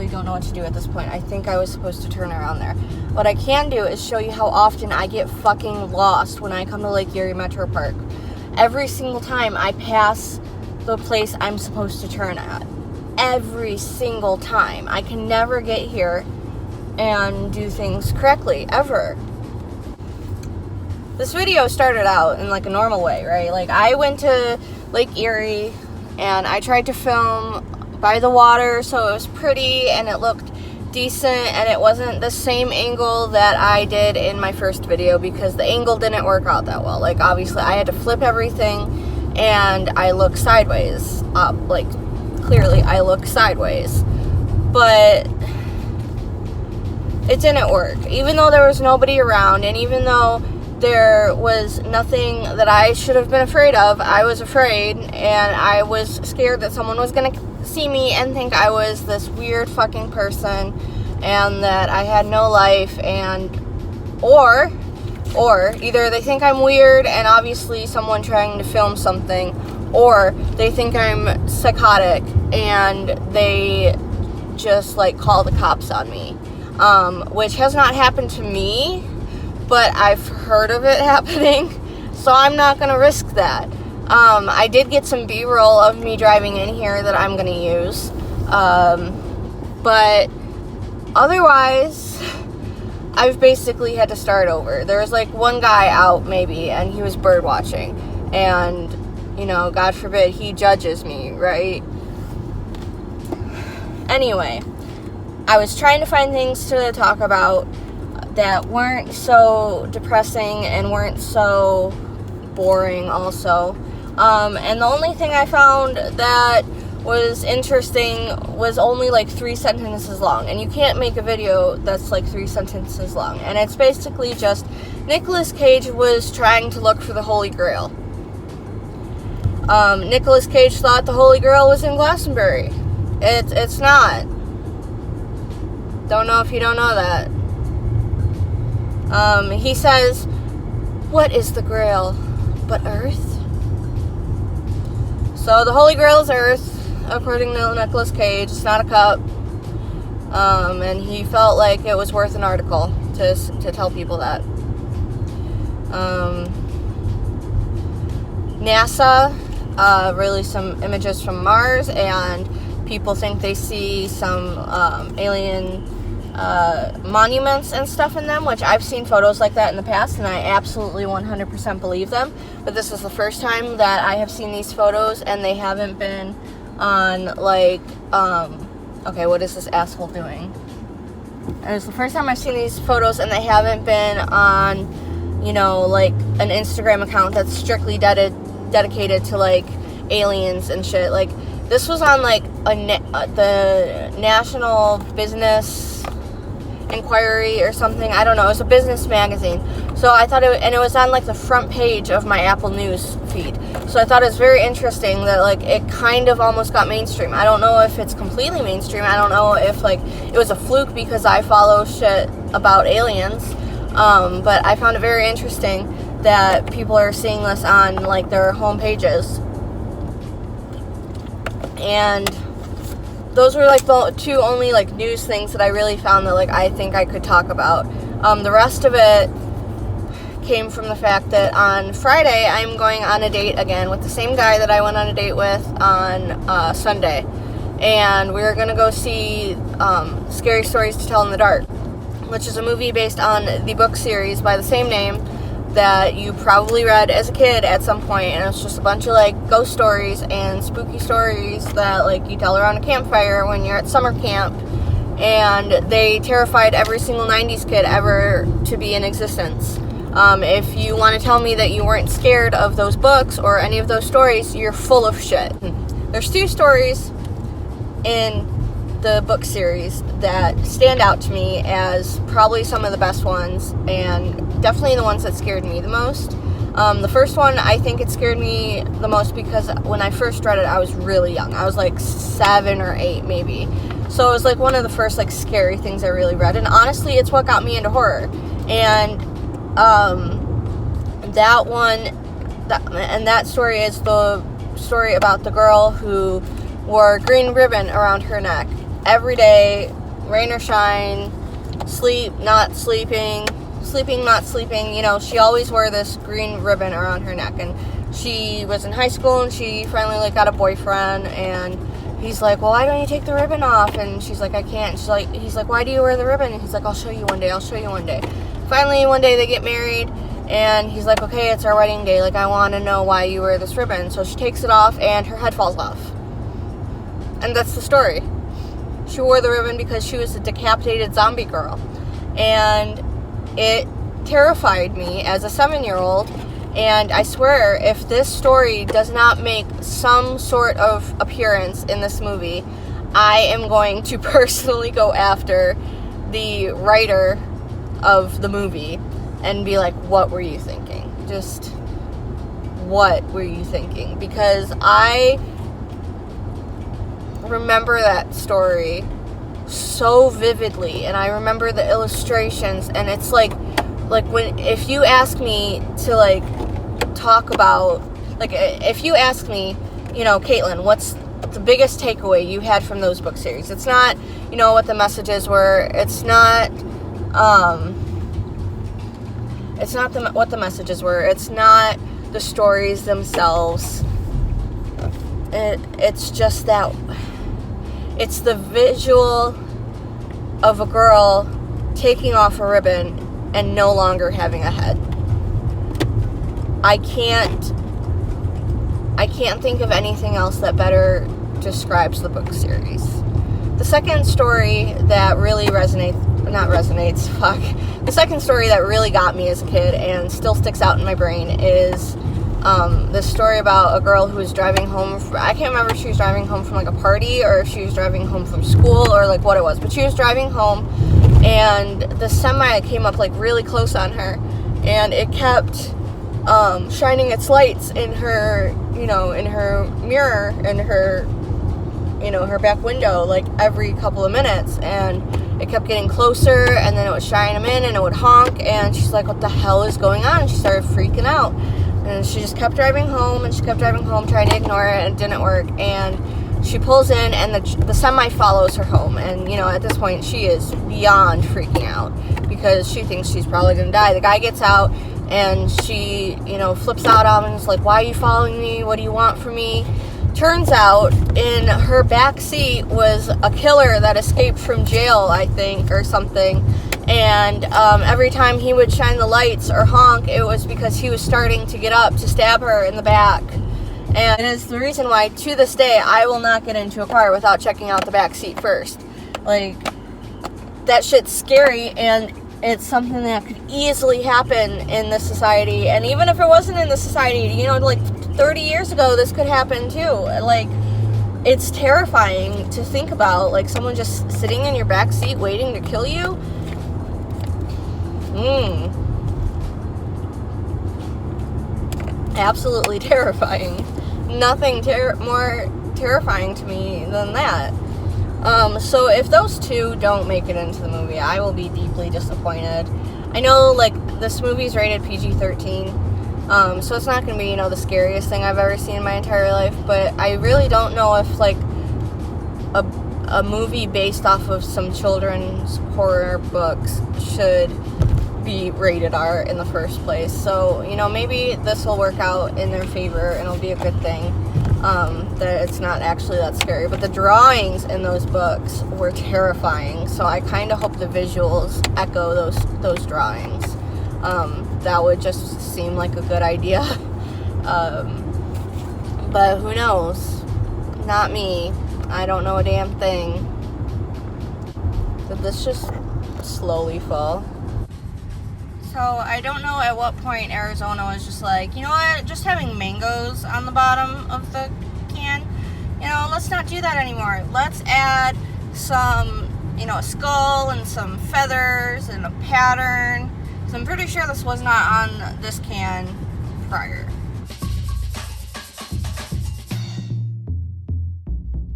really don't know what to do at this point. I think I was supposed to turn around there. What I can do is show you how often I get fucking lost when I come to Lake Erie Metro Park. Every single time I pass the place I'm supposed to turn at. Every single time. I can never get here and do things correctly, ever. This video started out in like a normal way, right? Like I went to Lake Erie and I tried to film by the water so it was pretty and it looked decent, and it wasn't the same angle that I did in my first video because the angle didn't work out that well. Like obviously I had to flip everything and I look sideways up, like clearly I look sideways, but it didn't work. Even though there was nobody around and even though there was nothing that I should have been afraid of, I was afraid and I was scared that someone was gonna see me and think I was this weird fucking person and that I had no life, and or either they think I'm weird and obviously someone trying to film something, or they think I'm psychotic and they just like call the cops on me, which has not happened to me, but I've heard of it happening, so I'm not gonna risk that. I did get some B-roll of me driving in here that I'm gonna use, but otherwise I've basically had to start over. There was like one guy out maybe and he was bird watching, and you know, God forbid he judges me, right? Anyway, I was trying to find things to talk about that weren't so depressing and weren't so boring also. And the only thing I found that was interesting was only like 3 sentences long. And you can't make a video that's like 3 sentences long. And it's basically just Nicolas Cage was trying to look for the Holy Grail. Nicolas Cage thought the Holy Grail was in Glastonbury. It's not. Don't know if you don't know that. He says, what is the Grail but Earth? So the Holy Grail is Earth, according to Nicolas Cage. It's not a cup. And he felt like it was worth an article to tell people that. NASA released some images from Mars, and people think they see some alien monuments and stuff in them, which I've seen photos like that in the past, and I absolutely 100% believe them. But this is the first time that I have seen these photos, and they haven't been on, like, okay, what is this asshole doing? And it's the first time I've seen these photos, and they haven't been on, you know, like, an Instagram account that's strictly dedicated to, like, aliens and shit. Like, this was on, like, the National Business Inquiry or something. I don't know. It was a business magazine. So I thought and it was on like the front page of my Apple News feed. So I thought it was very interesting that like it kind of almost got mainstream. I don't know if it's completely mainstream. I don't know if like it was a fluke because I follow shit about aliens. But I found it very interesting that people are seeing this on like their home pages. And those were like the 2 only like news things that I really found that like I think I could talk about. The rest of it came from the fact that on Friday I'm going on a date again with the same guy that I went on a date with on Sunday, and we're gonna go see Scary Stories to Tell in the Dark, which is a movie based on the book series by the same name that you probably read as a kid at some point, and it's just a bunch of like ghost stories and spooky stories that like you tell around a campfire when you're at summer camp, and they terrified every single 90s kid ever to be in existence. If you want to tell me that you weren't scared of those books or any of those stories, you're full of shit. There's 2 stories in the book series that stand out to me as probably some of the best ones, and definitely the ones that scared me the most. The first one, I think it scared me the most because when I first read it, I was really young. I was like 7 or 8 maybe. So it was like one of the first like scary things I really read, and honestly it's what got me into horror. And that story is the story about the girl who wore a green ribbon around her neck. every day, rain or shine, sleep, not sleeping, not sleeping. You know, she always wore this green ribbon around her neck. And she was in high school, and she finally, like, got a boyfriend, and he's like, well, why don't you take the ribbon off? And she's like, I can't. He's like, why do you wear the ribbon? And he's like, I'll show you one day. Finally, one day they get married, and he's like, okay, it's our wedding day. Like, I want to know why you wear this ribbon. So she takes it off, and her head falls off. And that's the story. She wore the ribbon because she was a decapitated zombie girl. And it terrified me as a 7-year-old. And I swear, if this story does not make some sort of appearance in this movie, I am going to personally go after the writer of the movie and be like, what were you thinking? Just, what were you thinking? Because I remember that story so vividly, and I remember the illustrations, and it's like if you ask me to, like, talk about, like, if you ask me, you know, Caitlin, what's the biggest takeaway you had from those book series? It's not, you know, what the messages were. It's not what the messages were. It's not the stories themselves. It's just that, it's the visual of a girl taking off a ribbon and no longer having a head. I can't think of anything else that better describes the book series. The second story that really the second story that really got me as a kid and still sticks out in my brain is this story about a girl who was driving home. I can't remember if she was driving home from, like, a party, or if she was driving home from school, or, like, what it was. But she was driving home, and the semi came up, like, really close on her, and it kept shining its lights in her, you know, in her mirror, in her, you know, her back window, like, every couple of minutes, and it kept getting closer, and then it would shine them in, and it would honk, and she's like, what the hell is going on? And she started freaking out, and she just kept driving home, trying to ignore it, and it didn't work, and she pulls in, and the semi follows her home, and, you know, at this point, she is beyond freaking out, because she thinks she's probably gonna die. The guy gets out, and she, you know, flips out on him and is like, why are you following me? What do you want from me? Turns out, in her back seat was a killer that escaped from jail, I think, or something. And every time he would shine the lights or honk, it was because he was starting to get up to stab her in the back. And it's the reason why, to this day, I will not get into a car without checking out the back seat first. Like, that shit's scary, and it's something that could easily happen in this society. And even if it wasn't in this society, you know, like 30 years ago, this could happen too. Like, it's terrifying to think about, like, someone just sitting in your back seat waiting to kill you. Absolutely terrifying. Nothing more terrifying to me than that. So if those two don't make it into the movie, I will be deeply disappointed. I know, like, this movie's rated PG-13, so it's not going to be, you know, the scariest thing I've ever seen in my entire life, but I really don't know if, like, a movie based off of some children's horror books should be rated R in the first place. So, you know, maybe this will work out in their favor and it'll be a good thing, that it's not actually that scary. But the drawings in those books were terrifying, so I kind of hope the visuals echo those drawings. That would just seem like a good idea. But who knows? Not me. I don't know a damn thing. Did this just slowly fall? So I don't know at what point Arizona was just like, you know what, just having mangoes on the bottom of the can, you know, let's not do that anymore. Let's add some, you know, a skull and some feathers and a pattern. So I'm pretty sure this was not on this can prior.